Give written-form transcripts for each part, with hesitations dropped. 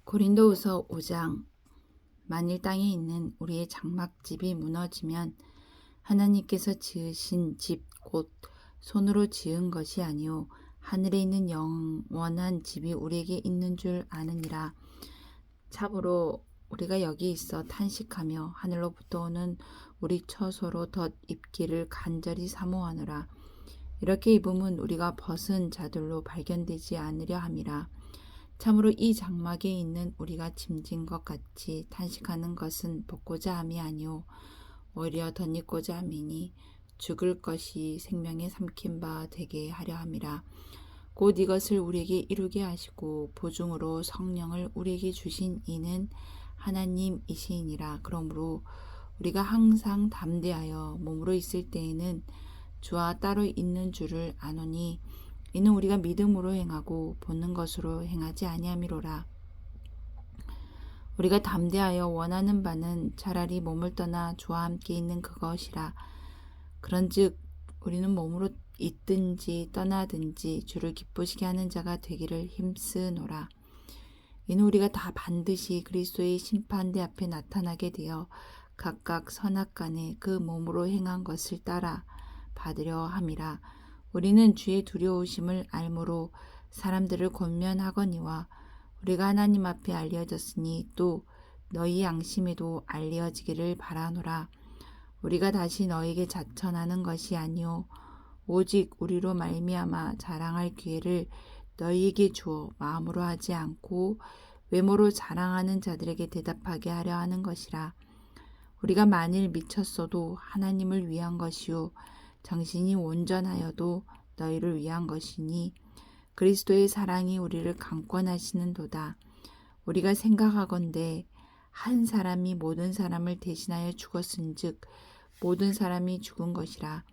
고린도후서 5장. 만일 땅에 있는 우리의 장막집이 무너지면 하나님께서 지으신 집 곧 손으로 지은 것이 아니요 하늘에 있는 영원한 집이 우리에게 있는 줄 아느니라. 참으로 우리가 여기 있어 탄식하며 하늘로부터 오는 우리 처소로 덧 입기를 간절히 사모하노라. 이렇게 입음은 우리가 벗은 자들로 발견되지 않으려 함이라. 참으로 이 장막에 있는 우리가 짐진 것 같이 탄식하는 것은 벗고자 함이 아니요 오히려 덧입고자 함이니 죽을 것이 생명에 삼킨 바 되게 하려 함이라. 곧 이것을 우리에게 이루게 하시고 보증으로 성령을 우리에게 주신 이는 하나님이시니라. 그러므로 우리가 항상 담대하여 몸으로 있을 때에는 주와 따로 있는 줄을 아노니 이는 우리가 믿음으로 행하고 보는 것으로 행하지 아니함이로라. 우리가 담대하여 원하는 바는 차라리 몸을 떠나 주와 함께 있는 그것이라. 그런즉 우리는 몸으로 있든지 떠나든지 주를 기쁘시게 하는 자가 되기를 힘쓰노라. 이는 우리가 다 반드시 그리스도의 심판대 앞에 나타나게 되어 각각 선악간에 그 몸으로 행한 것을 따라 받으려 함이라. 우리는 주의 두려우심을 알므로 사람들을 권면하거니와 우리가 하나님 앞에 알려졌으니 또 너희 양심에도 알려지기를 바라노라. 우리가 다시 너에게 자천하는 것이 아니요 오직 우리로 말미암아 자랑할 기회를 너희에게 주어 마음으로 하지 않고 외모로 자랑하는 자들에게 대답하게 하려 하는 것이라. 우리가 만일 미쳤어도 하나님을 위한 것이요 정신이 온전하여도 너희를 위한 것이니 그리스도의 사랑이 우리를 강권하시는도다. 우리가 생각하건대 한 사람이 모든 사람을 대신하여 죽었은즉 모든 사람이 죽은 것이라.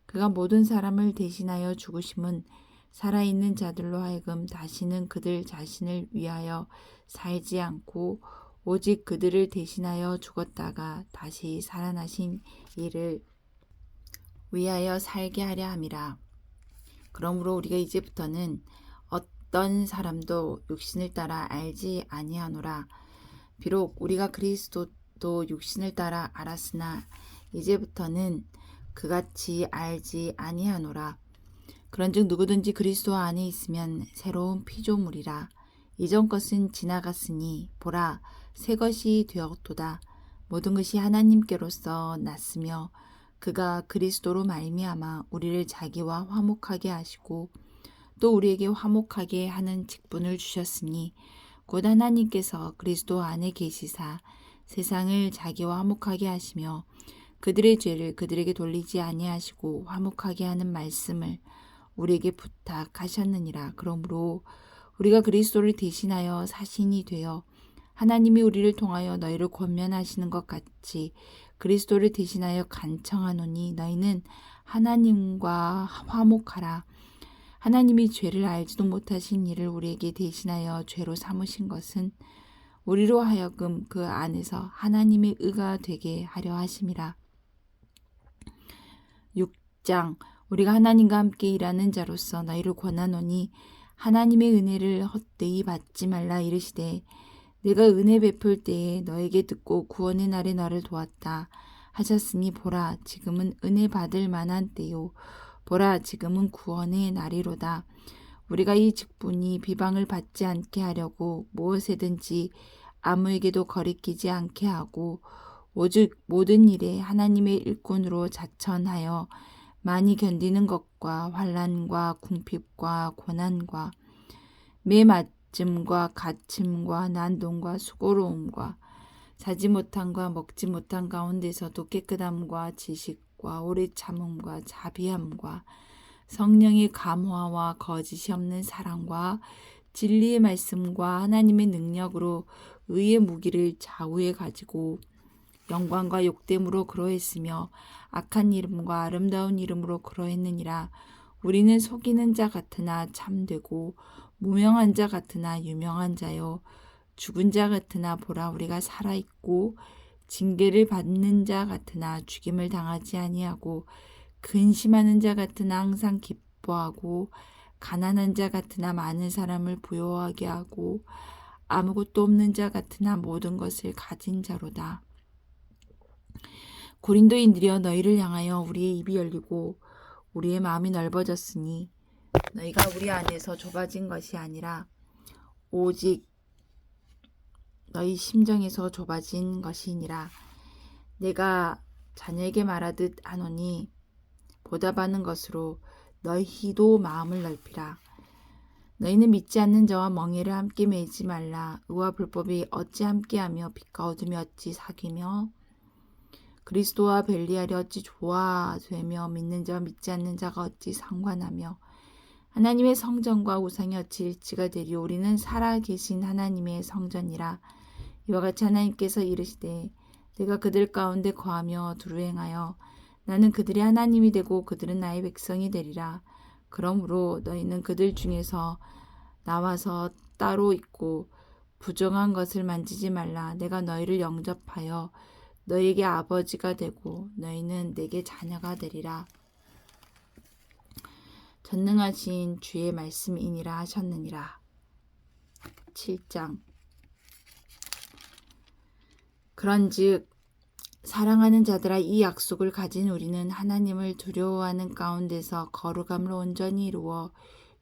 그가 모든 사람을 대신하여 죽으심은 살아있는 자들로 하여금 다시는 그들 자신을 위하여 살지 않고 오직 그들을 대신하여 죽었다가 다시 살아나신 이를 위하여 살게 하려 함이라. 그러므로 우리가 이제부터는 어떤 사람도 육신을 따라 알지 아니하노라. 비록 우리가 그리스도도 육신을 따라 알았으나 이제부터는 그같이 알지 아니하노라. 그런즉 누구든지 그리스도 안에 있으면 새로운 피조물이라. 이전 것은 지나갔으니 보라 새 것이 되었도다. 모든 것이 하나님께로서 났으며 그가 그리스도로 말미암아 우리를 자기와 화목하게 하시고 또 우리에게 화목하게 하는 직분을 주셨으니 곧 하나님께서 그리스도 안에 계시사 세상을 자기와 화목하게 하시며 그들의 죄를 그들에게 돌리지 아니하시고 화목하게 하는 말씀을 우리에게 부탁하셨느니라. 그러므로 우리가 그리스도를 대신하여 사신이 되어 하나님이 우리를 통하여 너희를 권면하시는 것 같이 그리스도를 대신하여 간청하노니 너희는 하나님과 화목하라. 하나님이 죄를 알지도 못하신 이를 우리에게 대신하여 죄로 삼으신 것은 우리로 하여금 그 안에서 하나님의 의가 되게 하려 하심이라. 6장. 우리가 하나님과 함께 일하는 자로서 너희를 권하노니 하나님의 은혜를 헛되이 받지 말라. 이르시되 내가 은혜 베풀 때에 너에게 듣고 구원의 날에 너를 도왔다 하셨으니 보라 지금은 은혜 받을 만한 때요 보라 지금은 구원의 날이로다. 우리가 이 직분이 비방을 받지 않게 하려고 무엇에든지 아무에게도 거리끼지 않게 하고 오직 모든 일에 하나님의 일꾼으로 자천하여 많이 견디는 것과 환난과 궁핍과 고난과 매 맞음과 갇힘과 난동과 수고로움과 자지 못함과 먹지 못한 가운데서도 깨끗함과 지식과 오래 참음과 자비함과 성령의 감화와 거짓이 없는 사랑과 진리의 말씀과 하나님의 능력으로 의의 무기를 좌우에 가지고 영광과 욕됨으로 그러했으며 악한 이름과 아름다운 이름으로 그러했느니라. 우리는 속이는 자 같으나 참되고 무명한 자 같으나 유명한 자요 죽은 자 같으나 보라 우리가 살아있고 징계를 받는 자 같으나 죽임을 당하지 아니하고 근심하는 자 같으나 항상 기뻐하고 가난한 자 같으나 많은 사람을 부요하게 하고 아무것도 없는 자 같으나 모든 것을 가진 자로다. 고린도인들이여 너희를 향하여 우리의 입이 열리고 우리의 마음이 넓어졌으니 너희가 우리 안에서 좁아진 것이 아니라 오직 너희 심정에서 좁아진 것이니라. 내가 자녀에게 말하듯 하노니 보답하는 것으로 너희도 마음을 넓히라. 너희는 믿지 않는 자와 멍에를 함께 매지 말라. 의와 불법이 어찌 함께하며 빛과 어둠이 어찌 사귀며 그리스도와 벨리알이 어찌 조화되며 믿는 자와 믿지 않는 자가 어찌 상관하며 하나님의 성전과 우상이 어찌 일치가 되리오. 우리는 살아계신 하나님의 성전이라. 이와 같이 하나님께서 이르시되 내가 그들 가운데 거하며 두루 행하여 나는 그들의 하나님이 되고 그들은 나의 백성이 되리라. 그러므로 너희는 그들 중에서 나와서 따로 있고 부정한 것을 만지지 말라. 내가 너희를 영접하여 너희에게 아버지가 되고 너희는 내게 자녀가 되리라. 전능하신 주의 말씀이니라 하셨느니라. 7장. 그런즉 사랑하는 자들아 이 약속을 가진 우리는 하나님을 두려워하는 가운데서 거룩함을 온전히 이루어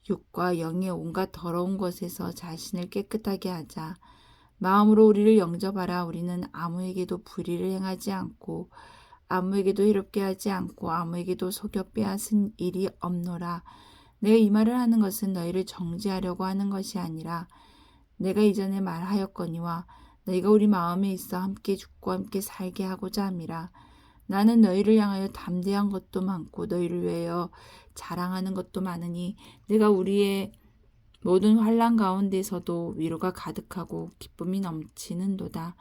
육과 영의 온갖 더러운 것에서 자신을 깨끗하게 하자. 마음으로 우리를 영접하라. 우리는 아무에게도 불의를 행하지 않고 아무에게도 해롭게 하지 않고 아무에게도 속여 빼앗은 일이 없노라. 내가 이 말을 하는 것은 너희를 정죄하려고 하는 것이 아니라 내가 이전에 말하였거니와 너희가 우리 마음에 있어 함께 죽고 함께 살게 하고자 함이라. 나는 너희를 향하여 담대한 것도 많고 너희를 위하여 자랑하는 것도 많으니 내가 우리의 모든 환난 가운데서도 위로가 가득하고 기쁨이 넘치는도다.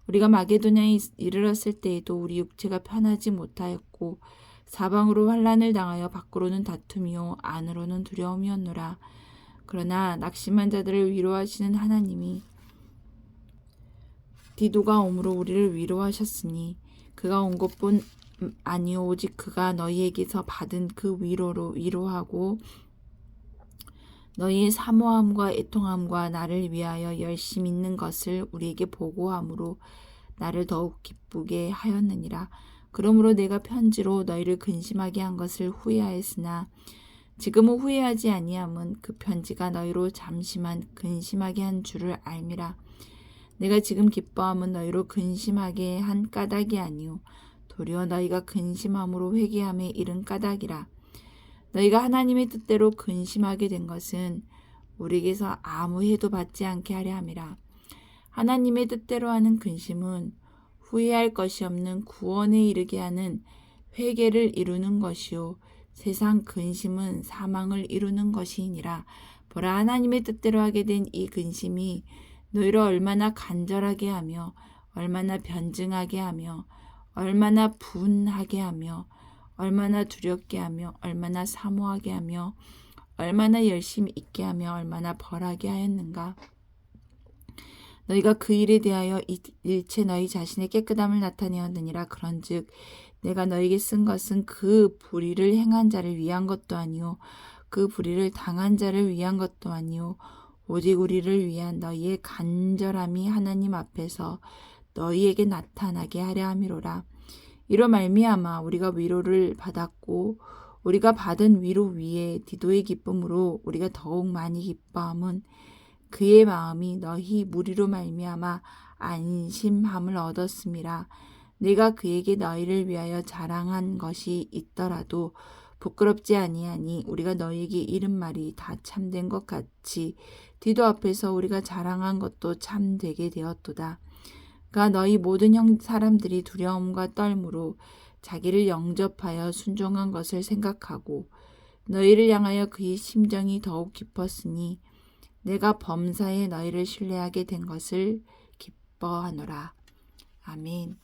우리가 마게도냐에 이르렀을 때에도 우리 육체가 편하지 못하였고 사방으로 환난을 당하여 밖으로는 다툼이요 안으로는 두려움이었노라. 그러나 낙심한 자들을 위로하시는 하나님이 디도가 옴으로 우리를 위로하셨으니 그가 온 것뿐 아니요 오직 그가 너희에게서 받은 그 위로로 위로하고 너희의 사모함과 애통함과 나를 위하여 열심 있는 것을 우리에게 보고함으로 나를 더욱 기쁘게 하였느니라. 그러므로 내가 편지로 너희를 근심하게 한 것을 후회하였으나 지금은 후회하지 아니함은 그 편지가 너희로 잠시만 근심하게 한 줄을 알미라. 내가 지금 기뻐함은 너희로 근심하게 한 까닭이 아니오 도리어 너희가 근심함으로 회개함에 이른 까닭이라. 너희가 하나님의 뜻대로 근심하게 된 것은 우리에게서 아무 해도 받지 않게 하려 함이라. 하나님의 뜻대로 하는 근심은 후회할 것이 없는 구원에 이르게 하는 회개를 이루는 것이요 세상 근심은 사망을 이루는 것이니라. 보라 하나님의 뜻대로 하게 된 이 근심이 너희를 얼마나 간절하게 하며 얼마나 변증하게 하며 얼마나 분하게 하며 얼마나 두렵게 하며 얼마나 사모하게 하며 얼마나 열심히 있게 하며 얼마나 벌하게 하였는가. 너희가 그 일에 대하여 일체 너희 자신의 깨끗함을 나타내었느니라. 그런즉 내가 너희에게 쓴 것은 그 불의를 행한 자를 위한 것도 아니요 그 불의를 당한 자를 위한 것도 아니요 오직 우리를 위한 너희의 간절함이 하나님 앞에서 너희에게 나타나게 하려 함이로라. 이로 말미암아 우리가 위로를 받았고 우리가 받은 위로 위에 디도의 기쁨으로 우리가 더욱 많이 기뻐함은 그의 마음이 너희 무리로 말미암아 안심함을 얻었음이라. 내가 그에게 너희를 위하여 자랑한 것이 있더라도 부끄럽지 아니하니 우리가 너희에게 이른 말이 다 참된 것 같이 디도 앞에서 우리가 자랑한 것도 참되게 되었도다. 그가 너희 모든 사람들이 두려움과 떨므로 자기를 영접하여 순종한 것을 생각하고 너희를 향하여 그의 심정이 더욱 깊었으니 내가 범사에 너희를 신뢰하게 된 것을 기뻐하노라. 아멘.